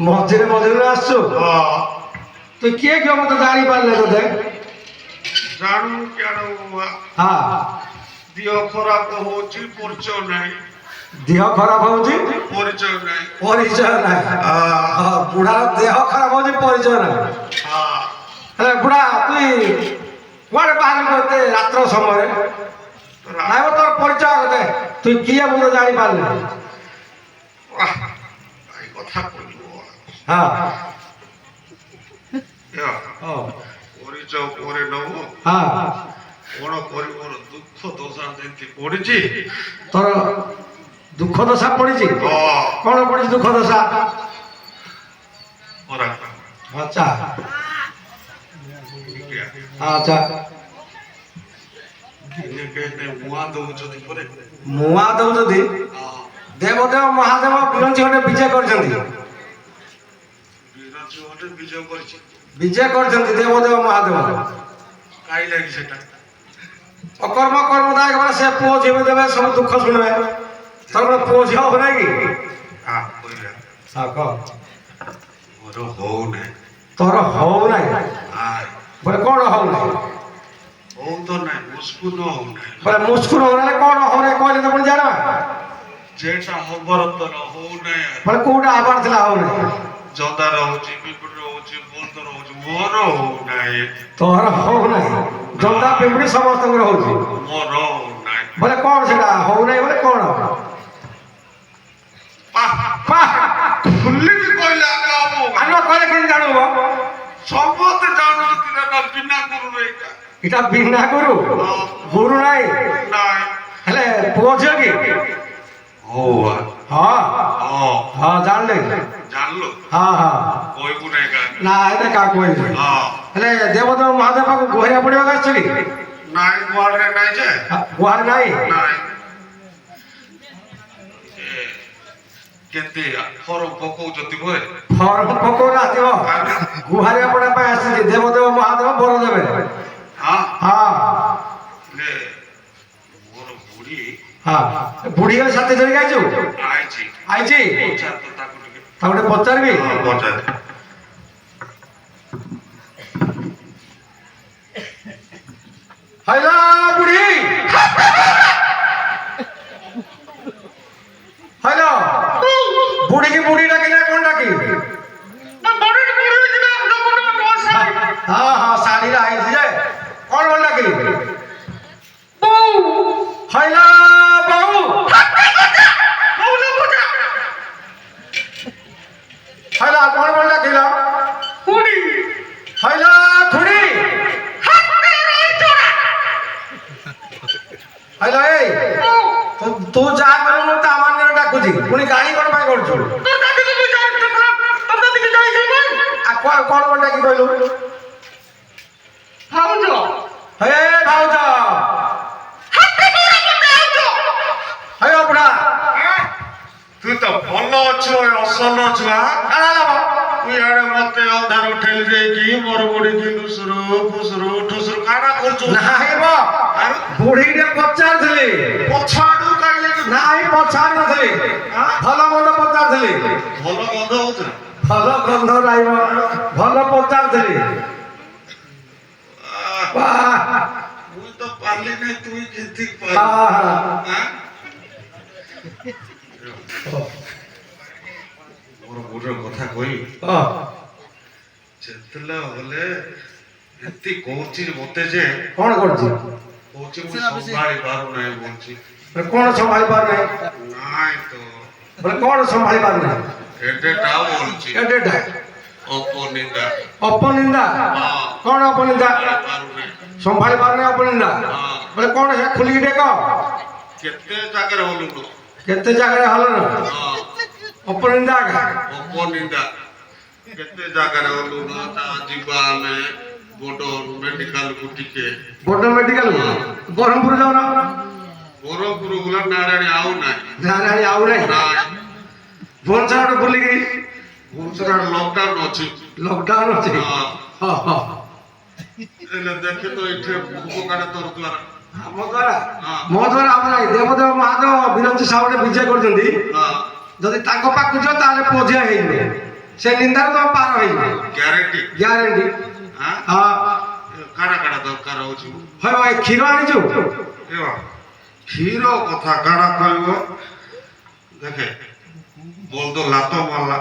ମଝିରେ ମଝିରେ ଆସୁଛୁ। ତୁ କିଏ କିଏ ମତେ ଜାଣିପାରିଲେ ତୋତେ? ଜାଣୁ କେଣ ଦେହ ଖରାପ ହଉଛି ପରିଚୟ ନାହିଁ। ଦେହ ଖରାପ ହଉଛି ପରିଚୟ ନାହିଁ। ପରିଚୟ ନାହିଁ। ବୁଢାର ଦେହ ଖରାପ ହଉଛି ପରିଚୟ ନାହିଁ। ହେଲେ ବୁଢା ତୁଇ କୁଆଡେ ବାହାରିଲୁ ଏତେ ରାତ୍ର ସମୟରେ? ନାଇଁ ତୋର ପରିଚୟ କେତେ? ତୁଇ କିଏ ମୁଁ ତ ଜାଣିପାରିଲି। କଥା କହିବ ପରିଚୟ ପରେ ନବ କଣ କରିବ? ଦୁଃଖ ଦଶା ଯେମିତି ପଡିଛି। ତୋର ଦୁଃଖ ଦଶା ପଡିଛି? କଣ ପଡିଛି ଦୁଃଖ ଦଶା? ଆଚ୍ଛା ଆଚ୍ଛା ମୁଆ ଦଉଛନ୍ତି। ଦେବଦେବ ମହାଦେବ ବିରଞ୍ଚି ଗୋଟେ ବିଜୟ କରିଛନ୍ତି। ବିଜୟ କରିଛନ୍ତି ଦେବଦେବ ମହାଦେବ। କାଇ ଲାଗି ସେଟା ଅକର୍ମ କର୍ମଦାୟକ ମାନେ ସେ ପୁଅ ଝିଅ ଦେବେ ସବୁ ଦୁଃଖ ଶୁଣିବେ। ତୋର ପୁଅ ଝିଅ ହବ ନାଇଁ କି? ମୋର ହଉନାହିଁ। ତୋର ହଉନାହିଁ ବୋଲେ କଣ ହଉନାହିଁ? ହଉ ତ ନାଇଁ ମୁସ୍କୁନ ହଉନାହିଁ। ବୋଲେ ମୁସ୍କୁନ ହଉନାହିଁ କଣ ହଉନାହିଁ କହିଲେ ତ ପୁଣି ଜାଣିବା। ଯେଟା ହବାର ତର ହଉନାହିଁ। ବୋଲେ କୋଉଟା ହବାର ଥିଲା ହଉନାହିଁ? ଜଦାର ହଉଛି, ପିମ୍ପୁଡି ହଉଛି, ବନ୍ଦର ହଉଛି, ମୋର ହଉନାହିଁ। ତୋର ହଉନାହିଁ। ଜନ୍ଦା ପିମ୍ପୁଡି ସମସ୍ତଙ୍କର ହଉଛି। ମୋର ହଉନାହିଁ। ବୋଲେ କଣ ସେଟା ହଉନାହିଁ? ବୋଲେ କଣ ଖୁଲିକି କହିଲେ ଆମେ କହିଲେ କେମିତି ଜାଣିବ? ସମସ୍ତେ ଜାଣୁଛନ୍ତି ବିନା ଗୁରୁରେ ଏଇଟା ବିନା ଗୁରୁ ଗୁରୁ ନାହିଁ। ହେଲେ ପୁଅ ଝିଅ କି? ହଁ ଜାଣିଲେ ଜାଣିଲୁ। କହିବୁ ନାଇଁ ନା ଏଇଟା କାହା କହିଲି। ହେଲେ ଦେବଦେବ ମହାଦେବ ପାଖକୁ ଗୁହାରିଆ ପଡିବାକୁ ଆସିଛୁ କି? ନାଇଁ ଗୁହାଳରେ ନାଇଁ ଯେ ଗୁହାରି ନାହିଁ। କେତେ ଫର୍ମ ପକଉଛନ୍ତି ବୋଲେ ଫର୍ମ ପକଉ ଆସିବ। ଗୁହାରିଆ ପଡିବା ପାଇଁ ଆସିଛି। ଦେବଦେବ ମହାଦେବ ବର ଦେବେ। ମୋର ବୁଢୀ ବୁଢୀ ଗଲେ ସାଥି ଧରିକି ଆଇଛୁ? ଆଇଛି ତାକୁ ଟିକେ ପଚାରିବି। ହାଇଲା ବୁଢୀ ହାଇଲା ବୁଢୀ କି ବୁଢୀ ଡାକିଲେ କଣ ଡାକି? ଶାଢୀରେ ଆଇଛି ଯେ କଣ ଭଲ ଡାକିଲି? ହାଇଲା ବୋଉ ହାଇଲା କଣ ଭଲ ଡାକିଲ? ହାଇଲା ଖୁଡି ହାଇଲା ଏଇ ତୁ ଯାହା କରିବୁ ମୁଁ ତା ମାନ୍ୟରେ ଡାକୁଛି। ପୁଣି ଗାଈ କଣ ପାଇଁ କରୁଛୁ? କଣ କଣ ଡାକି କହିଲୁ? ଭାଉଜ ହେ ବୁଢା ତୁ ତ ଭଲ ଅଛୁ ଅସଲ ଅଛୁ। ତୁ ଇଆଡେ ମତେ ଅନ୍ଧାର ଠେଲି ଦେଇକି ମୋର ବୁଢୀକି ଲୁସୁରୁ ଫୁସୁରୁ ଠୁସୁରୁ କାଣା କରୁଛୁ? ନାହିଁ ବୁଢୀଟେ ପଚାରୁଥିଲି। ପଛଆଡୁ କାଇଲେ ନାହିଁ ପଚାରି ନଥିଲି। ଭଲ ମନ୍ଦ ପଚାରୁଥିଲି। ଭଲ ଗନ୍ଧ ହଉଛି। ଭଲ ଗନ୍ଧ ରହିବ ଭଲ ପଚାରୁଥିଲି। ମୁଁ ତ ପାରିଲି ନାହିଁ ତୁଇ କେମିତି ମୋର ବୁଢୀର କଥା କହି ଯେତେବେଳେ ହେଲେ ଏମିତି କହୁଛି ମତେ ଯେ କଣ କରୁଛି? କହୁଛି ମୁଁ ସମ୍ଭାଳି ପାରୁନାହିଁ ବଲୁଛି। କଣ ସମ୍ଭାଳି ପାରୁନାହିଁ? ନାଇଁ ତ କଣ ସମ୍ଭାଳି ପାରୁନାହିଁ? ଏଡେଟା ବଲୁଛି। ଏଡେଟା ଅପନିନ୍ଦା ଅପନିନ୍ଦା କଣ ଅପନିନ୍ଦା? ସମ୍ଭାଳି ପାରୁନି ଅପନିନ୍ଦା ବୋଲେ କଣ ସେ ଖୋଲିକି ଦେଖ। କେତେ ଜାଗାରେ ହଲୁନ କେତେ ଜାଗାରେ ହଲନ ଅପନିନ୍ଦା ଅପନିନ୍ଦା କେତେ ଜାଗାରେ ହଲୁନ। ଯିବା ଆମେ ବଡ ମେଡିକାଲ କୁ ଟିକେ ବଡ ମେଡିକାଲ ବ୍ରହ୍ମପୁର ଯାଉନ? ବ୍ରହ୍ମପୁର ଗୁଲା ନାରାୟଣୀ ଆଉ ନାହିଁ। ନାରାୟଣୀ ଆଉ ନାହିଁ। ଭୁବନେଶ୍ୱର ବୁଲିକି ଭୁବନେଶ୍ୱର ଲକଡାଉନ ଅଛି। ଲକଡାଉନ ଅଛି। ଦେଖେ ତ ଏଠି ଉପକାର ତୋର ଦ୍ୱାରା ମୋ ଦ୍ୱାରା ଆମ ଦେବଦେବ ମହାଦେବ ବିରଞ୍ଚି ସାହୁରେ ବିଜୟ କରିଛନ୍ତି। ଯଦି ତାଙ୍କ ପାଖକୁ ଯିବ ତାହେଲେ ପୋଜିଆ ହେଇଯିବ ସେ ନିନ୍ଦାରୁ ତମେ ପାର ହେଇଯିବ ଗ୍ୟାରେଣ୍ଟି ଗ୍ୟାରେଣ୍ଟି ହଁ ହଁ କାଣା କାଣା ଦରକାର ହଉଛି ହଁ ଭାଇ କ୍ଷୀର ଆଣିଛୁ କ୍ଷୀର କଥା କାଣା କହିବ ଦେଖେ ବଳଦ ଲାତ ମାରଲା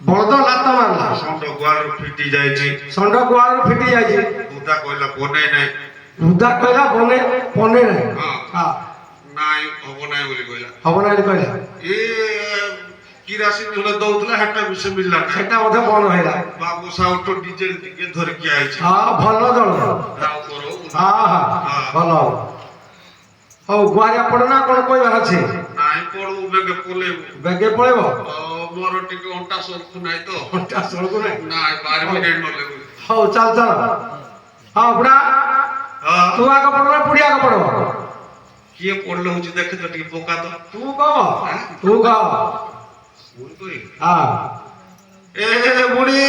ବଳଦ ଲାତ ମାରଲା ଷଣ୍ଢ ଗୁଆଳରୁ ଫିଟି ଯାଇଛି ଷଣ୍ଢ ଗୁହାଳରୁ ଫିଟି ଯାଇଛି ବୁଦା କହିଲା ବନେଇ ନାହିଁ ବୁଧା କହିଲା ବନେ ବନେ ନାହିଁ ହଁ ହଁ ନାଇଁ ହବ ନାହିଁ ବୋଲି କହିଲା ହବ ନାହିଁ କହିଲା ଏ କିରାସିନ ହେଲେ ଦଉଥିଲା ହେଟା ବି ସେ ମିଳିଲା ନାହିଁ ସେଟା ମଧ୍ୟ ବନ୍ଦ ହେଇଲା ବାବୁ ସାଉଟ ଡିଜେଲ ଟିକେ ଧରିକି ଆଇଛି ହଁ ଭଲ ଜଳ ରାଉ କର ହଁ ହଁ ଭଲ ହବ ହଉ ଗୁହାରିଆ ପଡେ ନା କଣ କହିବାର ଅଛି ନାଇଁ ପଳଉ ବେগে ପଲେଇବୁ ବେଗେ ପଳେଇବ ମୋର ଟିକେ ଅଣ୍ଟା ସରୁକୁ ନାହିଁ ତ ଘଣ୍ଟା ସଳକୁ ନାହିଁ ନାଇଁ 12 ମିନିଟ ନଲେ ହଉ ଚାଲ ଚାଲ ହଁ ବୁଢା ତୁ ଆଗ ପଡବ ନା ବୁଢୀ ଆଗ ପଡବ କିଏ ପଡିଲେ ହଉଛି ଦେଖେ ତ ଟିକେ ପକା ତ ତୁ କହ ତୁ କହ ଭୁଲ କରି ହଁ ଏ ବୁଢୀ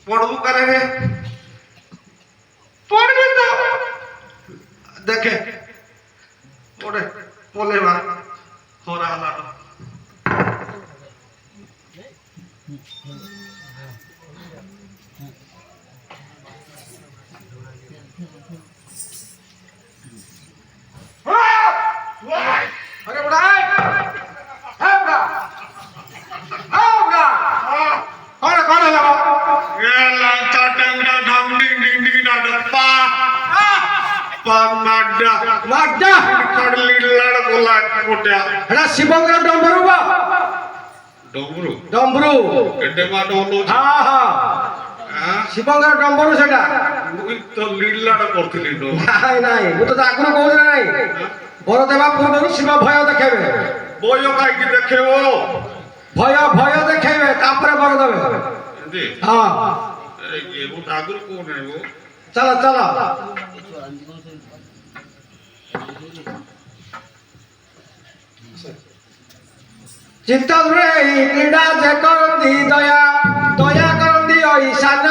ପଡବୁ କାରେ ରେ ପଡବି ତ ଦେଖେ ପଡେ ପଲେଇବା ଖରା ହେଲା अरे बुढ़ा है बुढ़ा बुढ़ा कौन है लगा ये लांचा टंगा ढम डिंग डिंग डिंग ना डप्पा पामाडा लाडा कडली लड बोला मोठ्या एडा शिवंकर डंबरू बा डोंगरू डंबरू एडे मा डोलो हां हां शिवंकर डंबरू सेटा मुई तो लीलाड करथिली डो नहीं नहीं वो तो आगुन कहू नहीं बर देवा पूर्व शिव भय देखेबे बोयो काई की देखेबो भय भय देखेबे तापरे बर देबे दे हां ए वो आगुर को नहीं वो चलो चलो चित्त क्रीड़ा जे करती दया दया करती ईशान